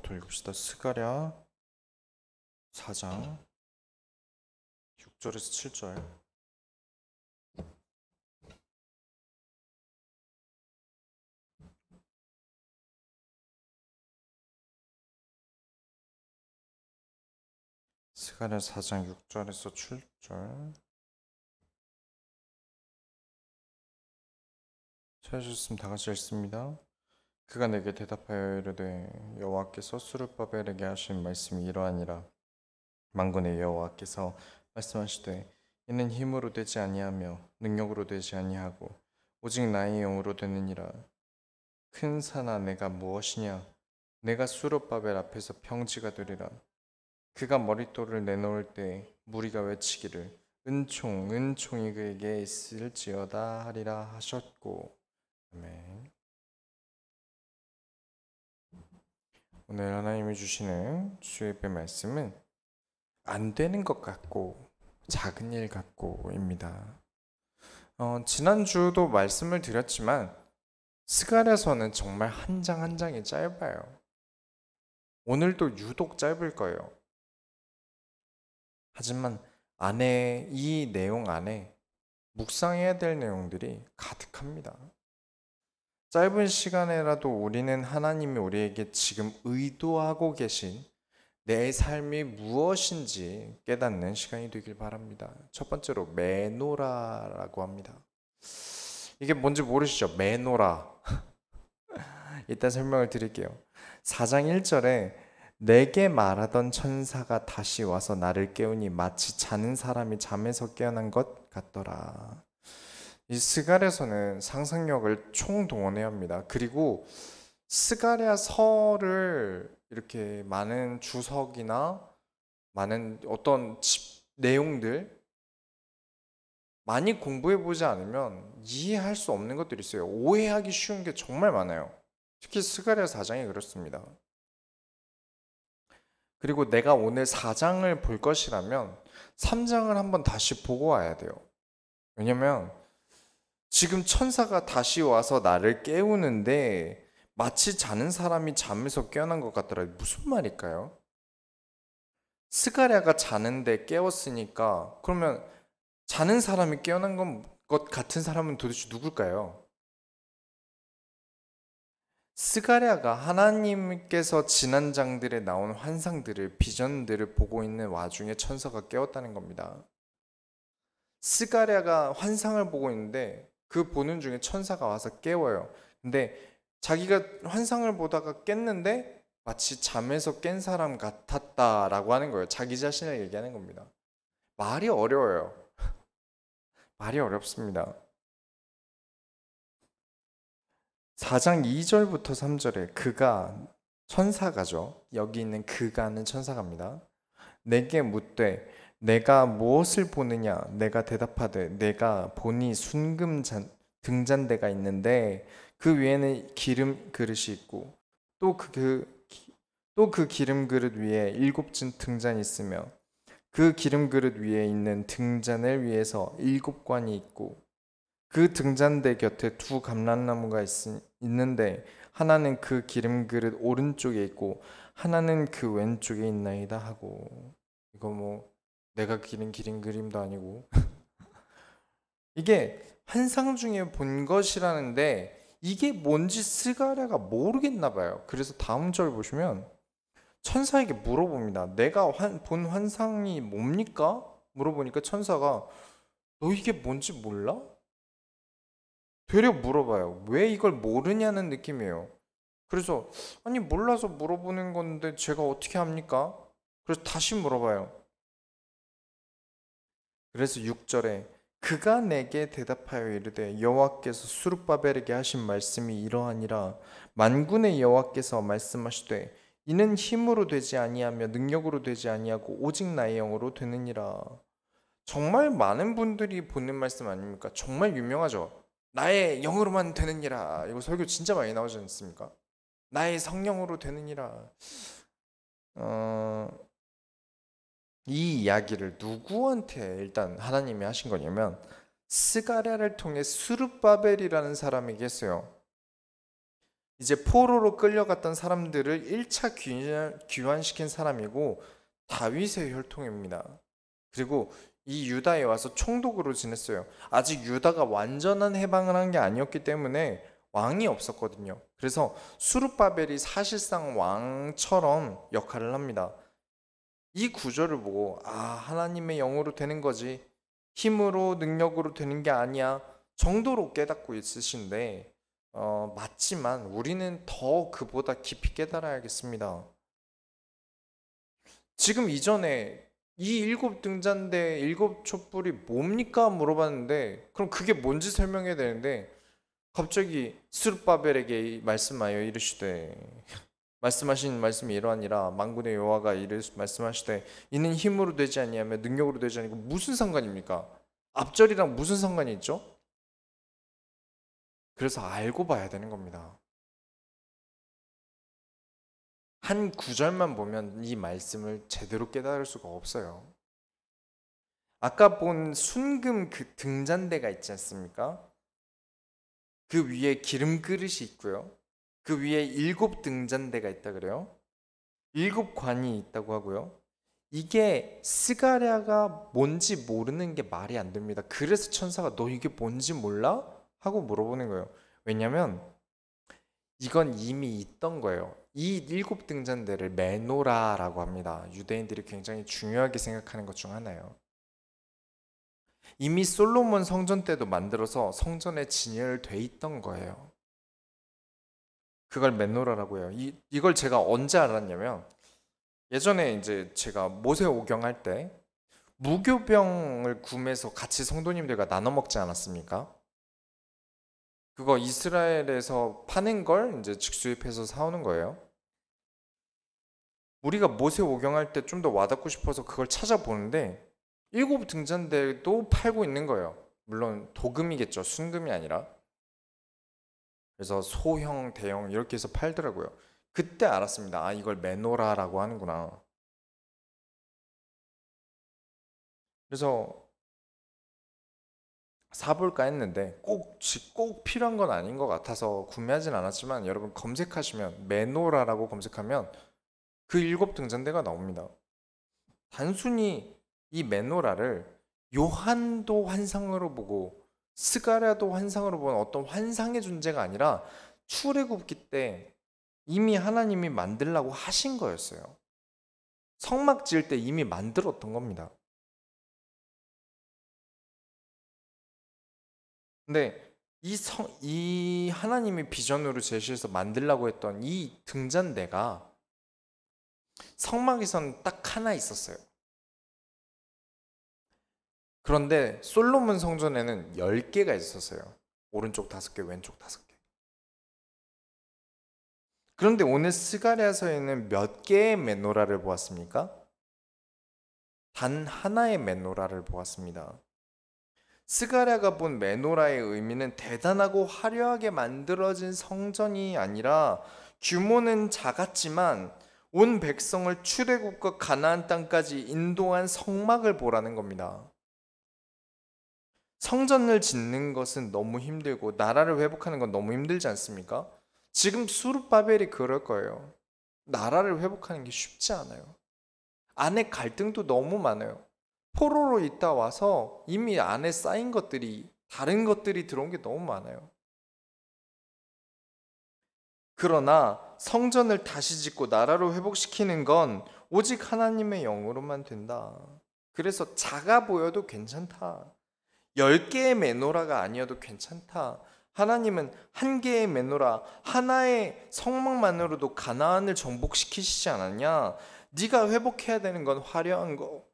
1절부터 읽읍시다. 스가랴 4장 6절에서 7절. 스가랴 4장 6절에서 7절. 찾으셨으면 다 같이 읽습니다. 그가 내게 대답하여 이르되 여호와께서 스룹바벨에게 하신 말씀이 이러하니라. 만군의 여호와께서 말씀하시되 이는 힘으로 되지 아니하며 능력으로 되지 아니하고 오직 나의 영으로 되느니라. 큰 산아 내가 무엇이냐? 내가 스룹바벨 앞에서 평지가 되리라. 그가 머릿돌을 내놓을 때 무리가 외치기를 은총 은총이 그에게 있을지어다 하리라 하셨고. 아멘. 오늘 하나님이 주시는 주의의 말씀은 안 되는 것 같고 작은 일 같고입니다. 지난주도 말씀을 드렸지만 스가랴서는 정말 한 장 한 장이 짧아요. 오늘도 유독 짧을 거예요. 하지만 이 내용 안에 묵상해야 될 내용들이 가득합니다. 짧은 시간에라도 우리는 하나님이 우리에게 지금 의도하고 계신 내 삶이 무엇인지 깨닫는 시간이 되길 바랍니다. 첫 번째로 매노라라고 합니다. 이게 뭔지 모르시죠? 매노라. 일단 설명을 드릴게요. 4장 1절에 내게 말하던 천사가 다시 와서 나를 깨우니 마치 자는 사람이 잠에서 깨어난 것 같더라. 이 스가랴서는 상상력을 총동원해야 합니다. 그리고 스가랴서를 이렇게 많은 주석이나 많은 어떤 내용들 많이 공부해 보지 않으면 이해할 수 없는 것들이 있어요. 오해하기 쉬운 게 정말 많아요. 특히 스가랴 4장이 그렇습니다. 그리고 내가 오늘 4장을 볼 것이라면 3장을 한번 다시 보고 와야 돼요. 왜냐면 지금 천사가 다시 와서 나를 깨우는데 마치 자는 사람이 잠에서 깨어난 것 같더라. 무슨 말일까요? 스가랴가 자는데 깨웠으니까 그러면 자는 사람이 깨어난 것 같은 사람은 도대체 누굴까요? 스가랴가 하나님께서 지난 장들에 나온 환상들을 비전들을 보고 있는 와중에 천사가 깨웠다는 겁니다. 스가랴가 환상을 보고 있는데 그 보는 중에 천사가 와서 깨워요. 근데 자기가 환상을 보다가 깼는데 마치 잠에서 깬 사람 같았다라고 하는 거예요. 자기 자신을 얘기하는 겁니다. 말이 어려워요. 말이 어렵습니다. 4장 2절부터 3절에 그가 천사가죠. 여기 있는 그가는 천사갑니다. 내게 묻되 내가 무엇을 보느냐? 내가 대답하되 내가 보니 순금 등잔대가 있는데 그 위에는 기름 그릇이 있고 또 그 기름 그릇 위에 7진 등잔이 있으며 그 기름 그릇 위에 있는 등잔을 위에서 7관이 있고 그 등잔대 곁에 2감람나무가 있는데 하나는 그 기름 그릇 오른쪽에 있고 하나는 그 왼쪽에 있나이다 하고. 이거 뭐 내가 그린 기린 그림도 아니고 이게 환상 중에 본 것이라는데 이게 뭔지 스가랴가 모르겠나 봐요. 그래서 다음 절 보시면 천사에게 물어봅니다. 내가 본 환상이 뭡니까? 물어보니까 천사가 너 이게 뭔지 몰라? 되려 물어봐요. 왜 이걸 모르냐는 느낌이에요. 그래서 아니 몰라서 물어보는 건데 제가 어떻게 합니까? 그래서 다시 물어봐요. 그래서 6절에 그가 내게 대답하여 이르되 여호와께서 스룹바벨에게 하신 말씀이 이러하니라. 만군의 여호와께서 말씀하시되 이는 힘으로 되지 아니하며 능력으로 되지 아니하고 오직 나의 영으로 되느니라. 정말 많은 분들이 보는 말씀 아닙니까? 정말 유명하죠. 나의 영으로만 되느니라. 이거 설교 진짜 많이 나오지 않습니까? 나의 성령으로 되느니라. 이 이야기를 누구한테 일단 하나님이 하신 거냐면 스가랴를 통해 스룹바벨이라는 사람에게 했어요. 이제 포로로 끌려갔던 사람들을 1차 귀환시킨 사람이고 다윗의 혈통입니다. 그리고 이 유다에 와서 총독으로 지냈어요. 아직 유다가 완전한 해방을 한 게 아니었기 때문에 왕이 없었거든요. 그래서 수르바벨이 사실상 왕처럼 역할을 합니다. 이 구절을 보고 하나님의 영으로 되는 거지 힘으로 능력으로 되는 게 아니야 정도로 깨닫고 있으신데 맞지만 우리는 더 그보다 깊이 깨달아야겠습니다. 지금 이전에 이 일곱 등잔대 일곱 촛불이 뭡니까 물어봤는데 그럼 그게 뭔지 설명해야 되는데 갑자기 스룹바벨에게 말씀하여 이르시되 말씀하신 말씀이 이러하니라 만군의 여호와가 말씀하시되 이는 힘으로 되지 아니하며 능력으로 되지 아니고 무슨 상관입니까? 앞절이랑 무슨 상관이 있죠? 그래서 알고 봐야 되는 겁니다. 한 구절만 보면 이 말씀을 제대로 깨달을 수가 없어요. 아까 본 순금 그 등잔대가 있지 않습니까? 그 위에 기름 그릇이 있고요. 그 위에 7 등잔대가 있다 그래요. 7 관이 있다고 하고요. 이게 스가랴가 뭔지 모르는 게 말이 안 됩니다. 그래서 천사가 너 이게 뭔지 몰라? 하고 물어보는 거예요. 왜냐면 이건 이미 있던 거예요. 이 7 등잔대를 메노라라고 합니다. 유대인들이 굉장히 중요하게 생각하는 것 중 하나예요. 이미 솔로몬 성전 때도 만들어서 성전에 진열돼 있던 거예요. 그걸 메노라라고 해요. 이걸 제가 언제 알았냐면 예전에 이제 제가 모세 오경할 때 무교병을 구매해서 같이 성도님들과 나눠 먹지 않았습니까? 그거 이스라엘에서 파는 걸 이제 직수입해서 사오는 거예요. 우리가 모세 오경할 때 좀 더 와닿고 싶어서 그걸 찾아보는데 7 등잔대도 팔고 있는 거예요. 물론 도금이겠죠. 순금이 아니라. 그래서 소형, 대형 이렇게 해서 팔더라고요. 그때 알았습니다. 이걸 메노라라고 하는구나. 그래서 사볼까 했는데 꼭 필요한 건 아닌 것 같아서 구매하진 않았지만 여러분 검색하시면 메노라라고 검색하면 그 7 등잔대가 나옵니다. 단순히 이 메노라를 요한도 환상으로 보고 스가랴도 환상으로 보는 어떤 환상의 존재가 아니라 출애굽기 때 이미 하나님이 만들라고 하신 거였어요. 성막 지을 때 이미 만들었던 겁니다. 근데 이 하나님이 비전으로 제시해서 만들라고 했던 이 등잔대가 성막에선 딱 하나 있었어요. 그런데 솔로몬 성전에는 10개가 있었어요. 오른쪽 5개, 왼쪽 5개. 그런데 오늘 스가랴서에는 몇 개의 메노라를 보았습니까? 단 하나의 메노라를 보았습니다. 스가랴가 본 메노라의 의미는 대단하고 화려하게 만들어진 성전이 아니라 규모는 작았지만 온 백성을 출애굽과 가나안 땅까지 인도한 성막을 보라는 겁니다. 성전을 짓는 것은 너무 힘들고 나라를 회복하는 건 너무 힘들지 않습니까? 지금 수르바벨이 그럴 거예요. 나라를 회복하는 게 쉽지 않아요. 안에 갈등도 너무 많아요. 포로로 있다 와서 이미 안에 쌓인 것들이 다른 것들이 들어온 게 너무 많아요. 그러나 성전을 다시 짓고 나라로 회복시키는 건 오직 하나님의 영으로만 된다. 그래서 작아 보여도 괜찮다. 10개의 메노라가 아니어도 괜찮다. 하나님은 한 개의 메노라, 하나의 성막만으로도 가나안을 정복시키시지 않았냐? 네가 회복해야 되는 건 화려한 거,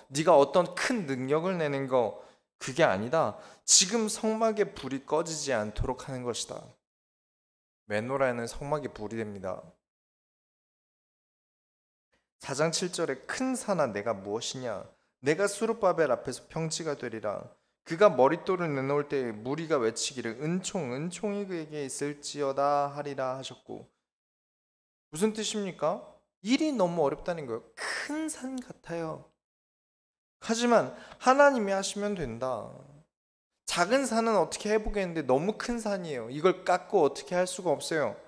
네가 어떤 큰 능력을 내는 거, 그게 아니다. 지금 성막에 불이 꺼지지 않도록 하는 것이다. 메노라에는 성막에 불이 됩니다. 4장 7절에 큰 산아 내가 무엇이냐? 내가 수르바벨 앞에서 평지가 되리라. 그가 머릿돌을 내놓을 때 무리가 외치기를 은총이 그에게 있을지어다 하리라 하셨고, 무슨 뜻입니까? 일이 너무 어렵다는 거예요. 큰 산 같아요. 하지만 하나님이 하시면 된다. 작은 산은 어떻게 해보겠는데 너무 큰 산이에요. 이걸 깎고 어떻게 할 수가 없어요.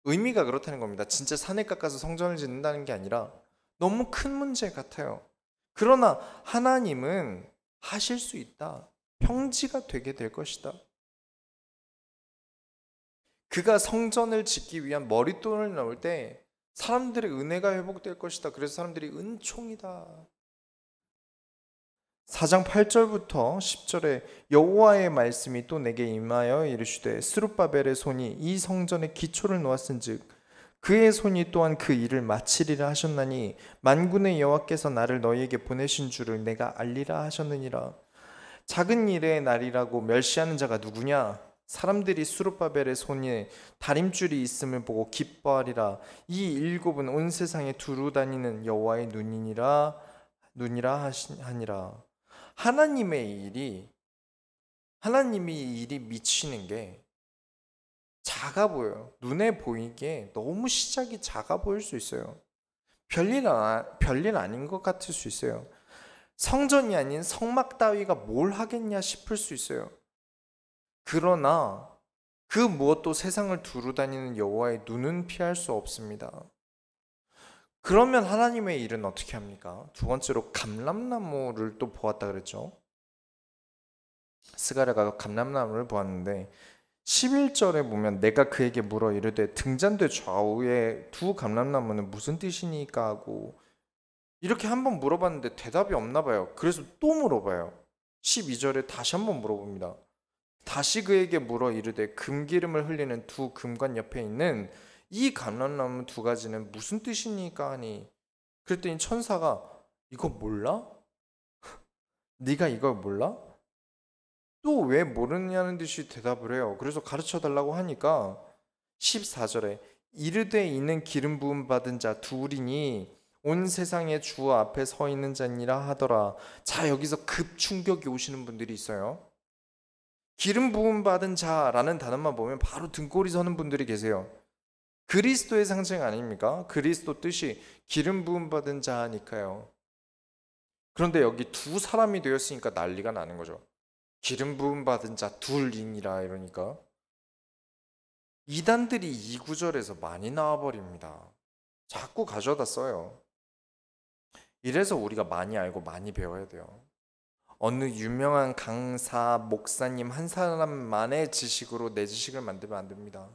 의미가 그렇다는 겁니다. 진짜 산을 깎아서 성전을 짓는다는 게 아니라 너무 큰 문제 같아요. 그러나 하나님은 하실 수 있다. 평지가 되게 될 것이다. 그가 성전을 짓기 위한 머릿돈을 넣을 때 사람들의 은혜가 회복될 것이다. 그래서 사람들이 은총이다. 4장 8절부터 10절에 여호와의 말씀이 또 내게 임하여 이르시되 스룹바벨의 손이 이 성전의 기초를 놓았은즉 그의 손이 또한 그 일을 마치리라 하셨나니 만군의 여호와께서 나를 너희에게 보내신 줄을 내가 알리라 하셨느니라. 작은 일의 날이라고 멸시하는 자가 누구냐? 사람들이 스룹바벨의 손에 다림줄이 있음을 보고 기뻐하리라. 이 일곱은 온 세상에 두루 다니는 여호와의 눈이니라 하니라. 하나님이 이 일이 미치는 게 작아 보여요. 눈에 보이기에 너무 시작이 작아 보일 수 있어요. 별일 아닌 것 같을 수 있어요. 성전이 아닌 성막 따위가 뭘 하겠냐 싶을 수 있어요. 그러나 그 무엇도 세상을 두루 다니는 여호와의 눈은 피할 수 없습니다. 그러면 하나님의 일은 어떻게 합니까? 두 번째로 감람나무를 또 보았다 그랬죠. 스가랴가 감람나무를 보았는데 11절에 보면 내가 그에게 물어 이르되 등잔대 좌우에 두 감람나무는 무슨 뜻이니까 하고 이렇게 한번 물어봤는데 대답이 없나 봐요. 그래서 또 물어봐요. 12절에 다시 한번 물어봅니다. 다시 그에게 물어 이르되 금기름을 흘리는 두 금관 옆에 있는 이 감람나무 두 가지는 무슨 뜻이니까 하니 그랬더니 천사가 이거 몰라? 네가 이걸 몰라? 또 왜 모르느냐는 듯이 대답을 해요. 그래서 가르쳐 달라고 하니까 14절에 이르되 이는 기름 부음 받은 자 둘이니 온 세상의 주 앞에 서 있는 자니라 하더라. 자, 여기서 급 충격이 오시는 분들이 있어요. 기름 부음 받은 자라는 단어만 보면 바로 등골이 서는 분들이 계세요. 그리스도의 상징 아닙니까? 그리스도 뜻이 기름 부음 받은 자니까요. 그런데 여기 두 사람이 되었으니까 난리가 나는 거죠. 기름 부음 받은 자 둘이니라 이러니까 이단들이 이 구절에서 많이 나와버립니다. 자꾸 가져다 써요. 이래서 우리가 많이 알고 많이 배워야 돼요. 어느 유명한 강사, 목사님 한 사람만의 지식으로 내 지식을 만들면 안 됩니다.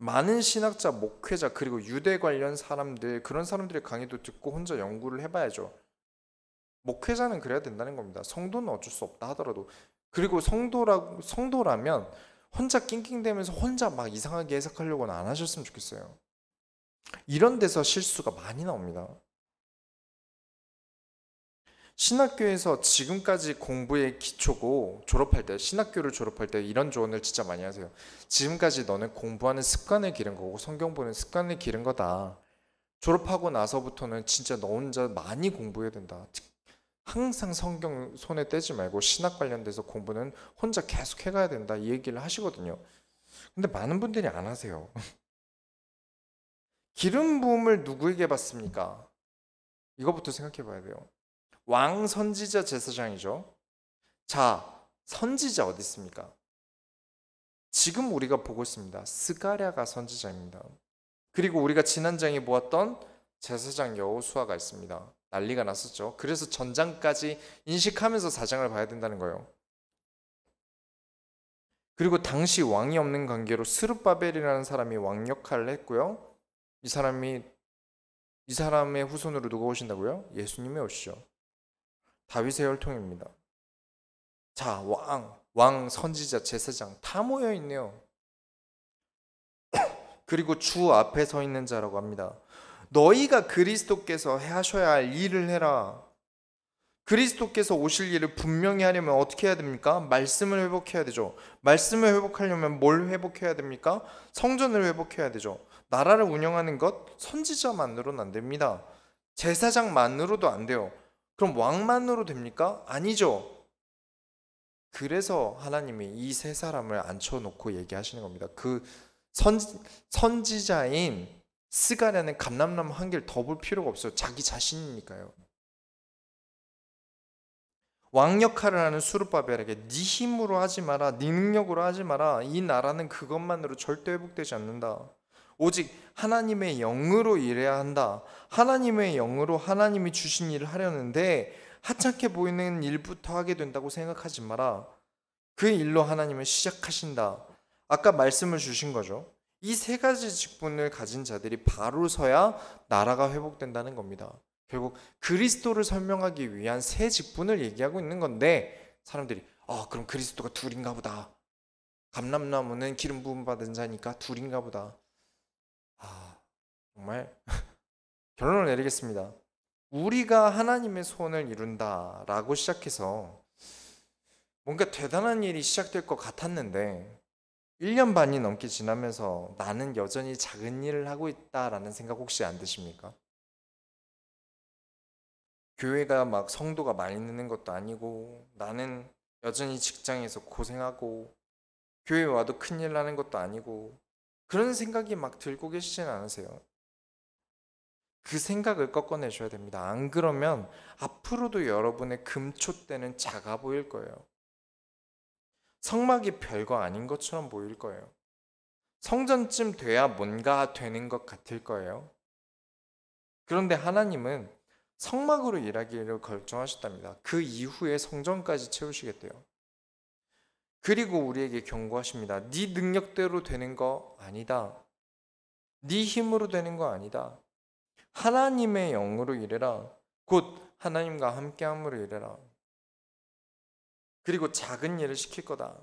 많은 신학자, 목회자, 그리고 유대 관련 사람들, 그런 사람들의 강의도 듣고 혼자 연구를 해봐야죠. 목회자는 그래야 된다는 겁니다. 성도는 어쩔 수 없다 하더라도. 그리고 성도라면 혼자 낑낑대면서 혼자 막 이상하게 해석하려고는 안 하셨으면 좋겠어요. 이런 데서 실수가 많이 나옵니다. 신학교에서 지금까지 공부의 기초고 신학교를 졸업할 때 이런 조언을 진짜 많이 하세요. 지금까지 너는 공부하는 습관을 기른 거고 성경 보는 습관을 기른 거다. 졸업하고 나서부터는 진짜 너 혼자 많이 공부해야 된다. 항상 성경 손에 떼지 말고 신학 관련돼서 공부는 혼자 계속 해가야 된다. 이 얘기를 하시거든요. 근데 많은 분들이 안 하세요. 기름 부음을 누구에게 받습니까? 이거부터 생각해 봐야 돼요. 왕, 선지자, 제사장이죠. 자, 선지자 어디 있습니까? 지금 우리가 보고 있습니다. 스가랴가 선지자입니다. 그리고 우리가 지난 장에 보았던 제사장 여호수아가 있습니다. 난리가 났었죠. 그래서 전장까지 인식하면서 사장을 봐야 된다는 거예요. 그리고 당시 왕이 없는 관계로 스룹바벨이라는 사람이 왕 역할을 했고요. 이 사람의 후손으로 누가 오신다고요? 예수님이 오시죠. 다윗의 혈통입니다. 자, 왕, 선지자, 제사장 다 모여 있네요. 그리고 주 앞에 서 있는 자라고 합니다. 너희가 그리스도께서 하셔야 할 일을 해라. 그리스도께서 오실 일을 분명히 하려면 어떻게 해야 됩니까? 말씀을 회복해야 되죠. 말씀을 회복하려면 뭘 회복해야 됩니까? 성전을 회복해야 되죠. 나라를 운영하는 것 선지자만으로는 안 됩니다. 제사장만으로도 안 돼요. 그럼 왕만으로 됩니까? 아니죠. 그래서 하나님이 이 세 사람을 앉혀놓고 얘기하시는 겁니다. 그 선지자인 스가랴는 감람나무 한 개를 더 볼 필요가 없어요. 자기 자신이니까요. 왕 역할을 하는 수르바벨에게 네 힘으로 하지 마라, 네 능력으로 하지 마라. 이 나라는 그것만으로 절대 회복되지 않는다. 오직 하나님의 영으로 일해야 한다. 하나님의 영으로 하나님이 주신 일을 하려는데 하찮게 보이는 일부터 하게 된다고 생각하지 마라. 그 일로 하나님은 시작하신다. 아까 말씀을 주신 거죠. 이 세 가지 직분을 가진 자들이 바로 서야 나라가 회복된다는 겁니다. 결국 그리스도를 설명하기 위한 세 직분을 얘기하고 있는 건데 사람들이 그럼 그리스도가 둘인가 보다. 감람나무는 기름 부음 받은 자니까 둘인가 보다. 정말 결론을 내리겠습니다. 우리가 하나님의 소원을 이룬다라고 시작해서 뭔가 대단한 일이 시작될 것 같았는데 1년 반이 넘게 지나면서 나는 여전히 작은 일을 하고 있다라는 생각 혹시 안 드십니까? 교회가 막 성도가 많이 느는 것도 아니고 나는 여전히 직장에서 고생하고 교회 와도 큰일 나는 것도 아니고 그런 생각이 막 들고 계시진 않으세요? 그 생각을 꺾어내셔야 됩니다. 안 그러면 앞으로도 여러분의 금초대는 작아 보일 거예요. 성막이 별거 아닌 것처럼 보일 거예요. 성전쯤 돼야 뭔가 되는 것 같을 거예요. 그런데 하나님은 성막으로 일하기를 결정하셨답니다. 그 이후에 성전까지 채우시겠대요. 그리고 우리에게 경고하십니다. 네 능력대로 되는 거 아니다. 네 힘으로 되는 거 아니다. 하나님의 영으로 일해라. 곧 하나님과 함께함으로 일해라. 그리고 작은 일을 시킬 거다.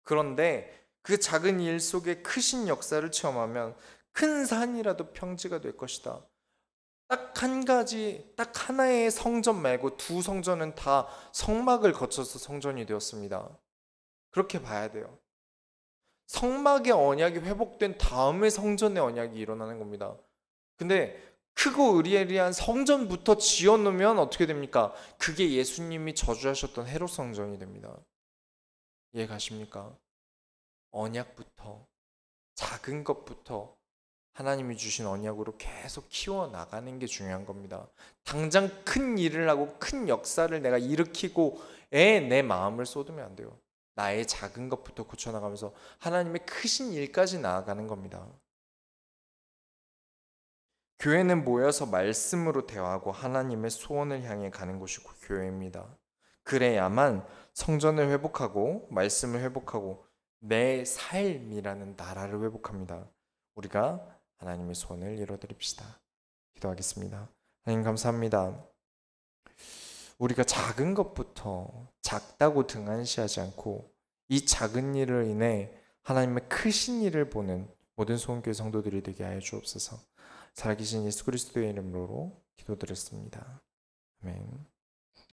그런데 그 작은 일 속에 크신 역사를 체험하면 큰 산이라도 평지가 될 것이다. 딱 한 가지, 딱 하나의 성전 말고 두 성전은 다 성막을 거쳐서 성전이 되었습니다. 그렇게 봐야 돼요. 성막의 언약이 회복된 다음에 성전의 언약이 일어나는 겁니다. 근데 크고 의리의리한 성전부터 지어놓으면 어떻게 됩니까? 그게 예수님이 저주하셨던 헤롯 성전이 됩니다. 이해 가십니까? 언약부터, 작은 것부터 하나님이 주신 언약으로 계속 키워나가는 게 중요한 겁니다. 당장 큰 일을 하고 큰 역사를 내가 일으키고에 내 마음을 쏟으면 안 돼요. 나의 작은 것부터 고쳐나가면서 하나님의 크신 일까지 나아가는 겁니다. 교회는 모여서 말씀으로 대화하고 하나님의 소원을 향해 가는 곳이 교회입니다. 그래야만 성전을 회복하고 말씀을 회복하고 내 삶이라는 나라를 회복합니다. 우리가 하나님의 소원을 이뤄드립시다. 기도하겠습니다. 하나님 감사합니다. 우리가 작은 것부터 작다고 등한시하지 않고 이 작은 일을 인해 하나님의 크신 일을 보는 모든 소원교회 성도들이 되게 하여 주옵소서. 살아계신 예수 그리스도의 이름으로 기도드렸습니다. 아멘.